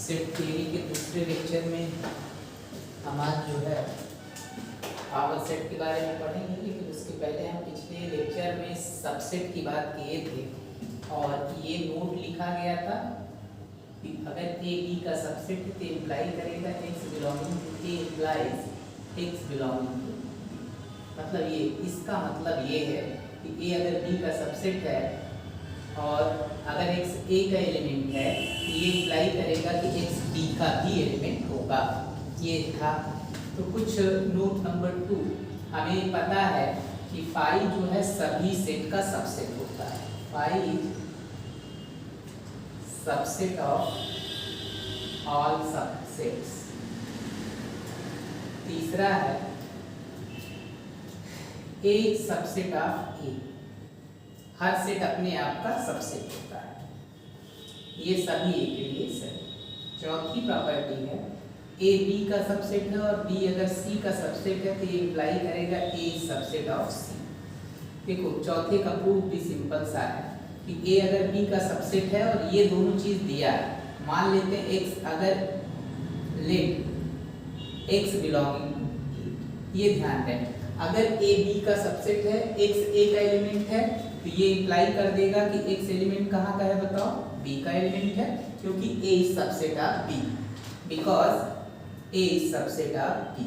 Set theory के दूसरे lecture में हम आज जो है पावर सेट के बारे में पढ़ेंगे, लेकिन उसके पहले हम पिछले लेक्चर में सबसेट की बात किए थे और ये नोट लिखा गया था कि अगर ए बी का सबसेट तो इम्प्लाई करेगा x belonging to A implies x belonging to, मतलब ये इसका मतलब ये है कि ए अगर बी का सबसेट है और अगर एक्स ए का एलिमेंट है तो ये इम्प्लाई करेगा कि एक्स बी का भी एलिमेंट होगा। ये था। तो कुछ नोट नंबर 2, हमें पता है कि फाई जो है सभी सेट का सबसेट होता है। Phi is subset of all subsets. तीसरा है ए सबसेट ऑफ ए, हर सेट अपने आप का सबसेट होता है। ये सभी ए के लिए सही। चौथी प्रॉपर्टी है ए बी का सबसेट है और बी अगर सी का सबसेट है तो ये इम्प्लाई करेगा ए सबसेट ऑफ सी। देखो चौथे का प्रूफ भी सिंपल सा है कि ए अगर बी का सबसेट है और ये दोनों चीज दिया है। मान लेते हैं एक्स अगर लेट एक्स बिलोंगिंग, ये ध्यान दें, अगर ए बी का सबसेट है, एक्स ए का एलिमेंट है, तो ये इम्प्लाई कर देगा कि एक्स एलिमेंट कहाँ का है बताओ, बी का एलिमेंट है, क्योंकि A is subset of B, because A is subset of B.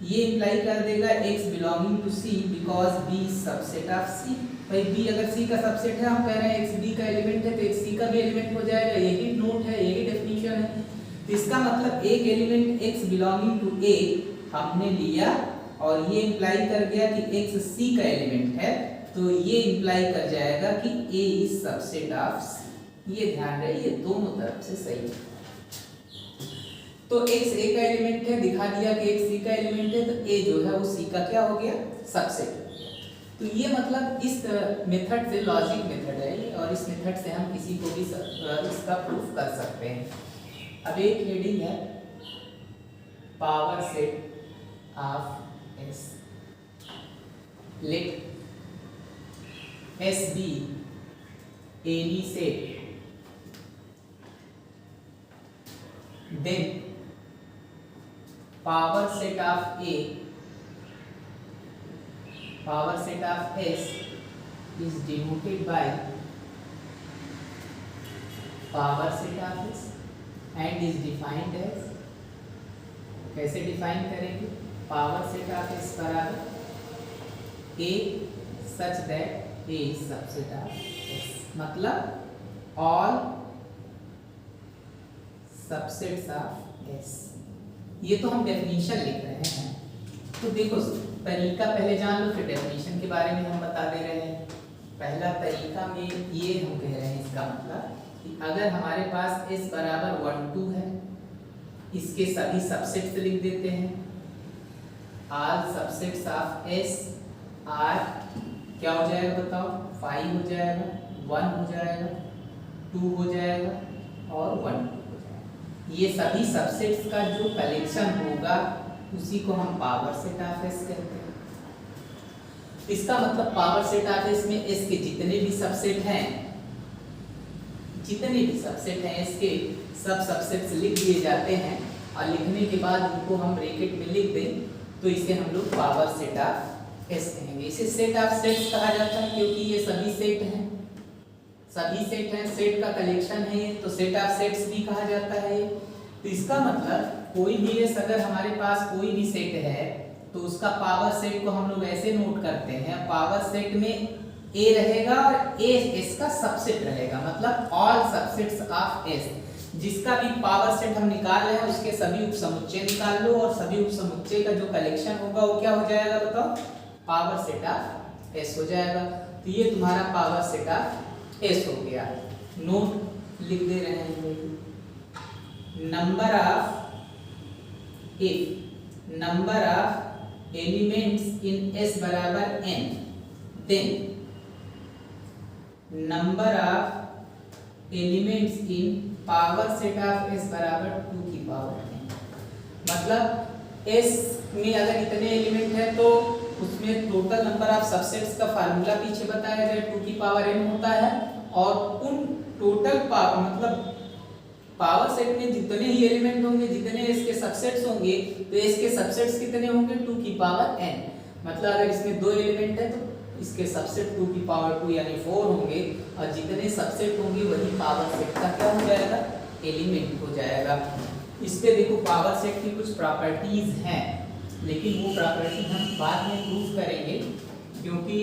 ये इम्प्लाई कर देगा X belonging to C because B is subset of C. भाई बी अगर सी का सबसेट है, हम कह रहे हैं एक्स बी का एलिमेंट है, तो एक्स सी का भी एलिमेंट हो जाएगा। यही नोट है, यही डेफिनेशन है। तो इसका मतलब एक एलिमेंट एक्स बिलोंगिंग टू ए हमने लिया और ये इम्प्लाई कर गया कि एक्स सी का एलिमेंट है, तो ये इम्प्लाई कर जाएगा कि ए इज सबसेट ऑफ सी। ये ध्यान रहे, ये दोनों तरफ से सही है। तो एक्स ए का एलिमेंट है, दिखा दिया कि एक्स सी का एलिमेंट है, तो ए जो है वो सी का क्या हो गया, सबसेट हो गया। तो ये मतलब इस मेथड से, लॉजिक मेथड है ये, और इस मेथड से हम किसी को भी इसका प्रूफ कर सकते हैं। अब एक हेडिंग है power set of S. Let S be any set, then power set of A, power set of S is denoted by power set of S and is defined as, कैसे define करेंगे, power set of S बराबर A such that A is subset of S, मतलब all subsets of S। ये तो हम definition लिख रहे हैं। तो देखो तरीका पहले जान लो, फिर डेफिनेशन के बारे में हम बता दे रहे हैं। पहला तरीका में ये हम कह रहे हैं, इसका मतलब कि अगर हमारे पास S बराबर 1 2 है, इसके सभी सबसेट्स लिख देते हैं। All subsets of S are क्या हो जाएगा बताओ, 5 हो जाएगा, 1 हो जाएगा, 2 हो जाएगा और 1 ये सभी सबसेट्स का जो कलेक्शन होगा उसी को हम पावर सेट ऑफ S कहते हैं। इसका मतलब पावर सेट ऑफ S में S के जितने भी सबसेट हैं, जितने भी सबसेट हैं S के सब सबसेट्स लिख दिए जाते हैं और लिखने के बाद उनको हम ब्रैकेट में लिख दें, तो इसे हम लोग पावर सेट ऑफ S कहेंगे। इसे सेट ऑफ सेट्स कहा जाता है क्योंकि ये सभी सेट हैं, सभी सेट हैं, सेट का कलेक्शन है ये, तो सेट ऑफ सेट्स भी कहा जाता है। तो इसका मतलब कोई भी एस अगर हमारे पास कोई भी सेट है तो उसका पावर सेट को हम लोग ऐसे नोट करते हैं, पावर सेट में ए रहेगा और ए एस का सबसेट रहेगा, मतलब ऑल सबसेट्स ऑफ एस। जिसका भी पावर सेट हम निकाल रहे हैं उसके सभी उपसमुच्चय निकाल लो और सभी उपसमुच्चय का जो कलेक्शन होगा वो क्या हो जाएगा बताओ, पावर सेट ऑफ एस हो जाएगा। तो ये तुम्हारा पावर सेट ऑफ S हो गया। नोट लिख दे रहे हैं, number of elements in S बराबर n, then number of elements in power set of S बराबर 2 की पावर n। मतलब S में अगर इतने एलिमेंट है तो उसमें टोटल नंबर ऑफ सबसेट्स का फार्मूला पीछे बताया गया 2 की पावर n होता है, और उन टोटल पावर मतलब पावर सेट में जितने ही एलिमेंट होंगे, जितने इसके सबसेट्स होंगे, तो इसके सबसेट्स कितने होंगे 2 की पावर n। मतलब अगर इसमें 2 एलिमेंट है तो इसके सबसेट 2 की पावर 2 यानी 4 होंगे, और जितने सबसेट होंगे वही पावर सेट का क्या हो जाएगा, एलिमेंट हो जाएगा। इस पे देखो पावर सेट की कुछ प्रॉपर्टीज हैं, लेकिन वो प्रॉपर्टी हम बाद में प्रूव करेंगे, क्योंकि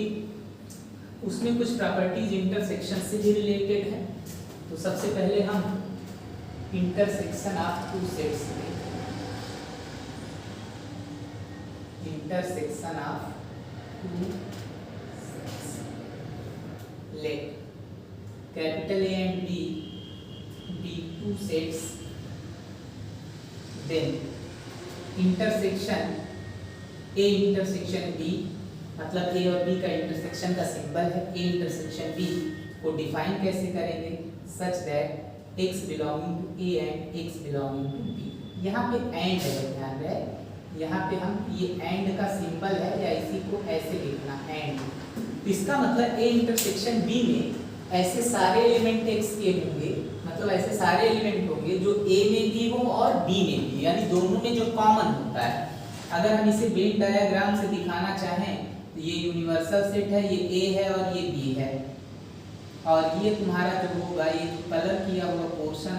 उसमें कुछ प्रॉपर्टीज इंटरसेक्शन से भी रिलेटेड है। तो सबसे पहले हम इंटरसेक्शन ऑफ टू सेट्स में, intersection of two sets, let capital A and B be two sets, then intersection A intersection B, मतलब A और B का इंटरसेक्शन का सिंबल है A इंटरसेक्शन B, को डिफाइन कैसे करेंगे, such that x belonging to A and x belonging to B। यहाँ पे एंड है, ध्यान रहे, यहाँ पे हम ये एंड का सिंबल है, या इसी को ऐसे लिखना एंड। तो इसका मतलब A इंटरसेक्शन B में ऐसे सारे एलिमेंट x के होंगे, मतलब ऐसे सारे एलिमेंट होंगे जो A में भी हो और B में भी, यानी दोनों में जो कॉमन होता है। अगर हम इसे वेन डायग्राम से दिखाना चाहें तो ये यूनिवर्सल सेट है, ये A है और ये B है, और ये तुम्हारा जो होगा ये कलर किया हुआ पोर्शन